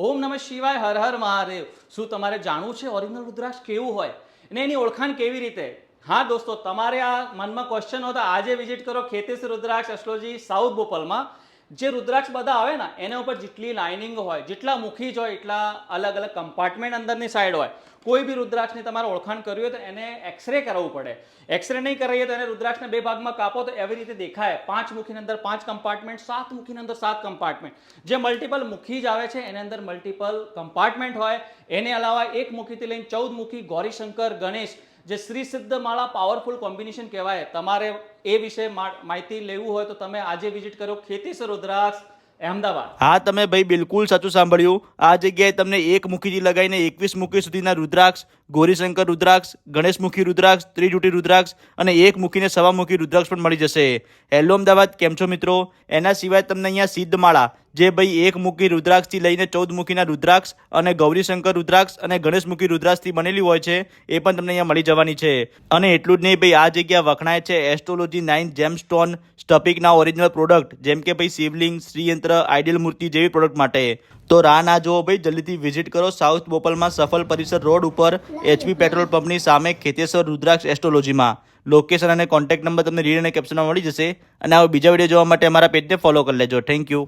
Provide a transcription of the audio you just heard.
ઓમ નમઃ શિવાય, હર હર મહાદેવ. શું તમારે જાણવું છે ઓરિજિનલ રુદ્રાક્ષ કેવું હોય અને એની ઓળખાણ કેવી રીતે? હા દોસ્તો, તમારે આ મનમાં ક્વેશ્ચન હોય તો આજે વિઝિટ કરો ખેતીસ રુદ્રાક્ષ એસ્ટ્રોલોજી સાઉથ બોપલમાં. જે રુદ્રાક્ષ બધા આવે ને એના ઉપર જેટલી લાઇનિંગ હોય, જેટલા મુખી હોય, એટલા અલગ અલગ કમ્પાર્ટમેન્ટ અંદરની સાઈડ હોય. કોઈ બી રુદ્રાક્ષની તમારે ઓળખાણ કરવી હોય તો એને એક્સરે કરાવવું પડે. એક્સરે નહીં કરાવીએ તો એને રુદ્રાક્ષને બે ભાગમાં કાપો તો એવી રીતે દેખાય. 5 મુખીની અંદર 5 કમ્પાર્ટમેન્ટ, 7 મુખીની અંદર 7 કમ્પાર્ટમેન્ટ. જે મલ્ટિપલ મુખી જ આવે છે એની અંદર મલ્ટિપલ કમ્પાર્ટમેન્ટ હોય. એને અલાવા એક મુખીથી લઈને 14 મુખી ગૌરીશંકર ગણેશ, જે શ્રી સિદ્ધ માળા પાવરફુલ કોમ્બિનેશન કહેવાય. તમારે એ વિશે માહિતી લેવું હોય તો તમે આજે વિઝિટ કરો ખેતીસ રુદ્રાક્ષ અહેમદાબાદ. હા, તમે ભાઈ બિલકુલ સાચું સાંભળ્યું. આ જગ્યાએ તમને એક મુખીથી લગાવીને 21 મુખી સુધીના રુદ્રાક્ષ, ગૌરીશંકર રુદ્રાક્ષ, ગણેશમુખી રુદ્રાક્ષ, ત્રિજુટી રુદ્રાક્ષ અને એક મુખીને સવા મુખી રુદ્રાક્ષ પણ મળી જશે. હેલો અમદાવાદ, કેમ છો મિત્રો? એના સિવાય તમને અહીંયા સિદ્ધ માળા, જે ભાઈ એક મુખી રુદ્રાક્ષથી લઈને 14 મુખીના રુદ્રાક્ષ અને ગૌરીશંકર રુદ્રાક્ષ અને ગણેશમુખી રુદ્રાક્ષથી બનેલી હોય છે, એ પણ તમને અહીંયા મળી જવાની છે. અને એટલું જ નહીં ભાઈ, આ જગ્યા વખણાય છે એસ્ટ્રોલોજી 9 જેમસ્ટોન સ્ટપિકના ઓરિજિનલ પ્રોડક્ટ, જેમ કે ભાઈ શિવલિંગ, શ્રીયંત્ર, આઈડિયલ મૂર્તિ જેવી પ્રોડક્ટ માટે. તો રાહ ના જુઓ ભાઈ, જલ્દીથી વિઝિટ કરો સાઉથ બોપલમાં સફલ પરિસર રોડ ઉપર HP પેટ્રોલ પંપની સામે ખેતેશ્વર રુદ્રાક્ષ એસ્ટ્રોલોજીમાં. લોકેશન અને કોન્ટેક્ટ નંબર તમને રીડ અને કેપ્શનમાં મળી જશે. અને આવા બીજા વિડીયો જોવા માટે અમારા પેજને ફોલો કરી લેજો. Thank you.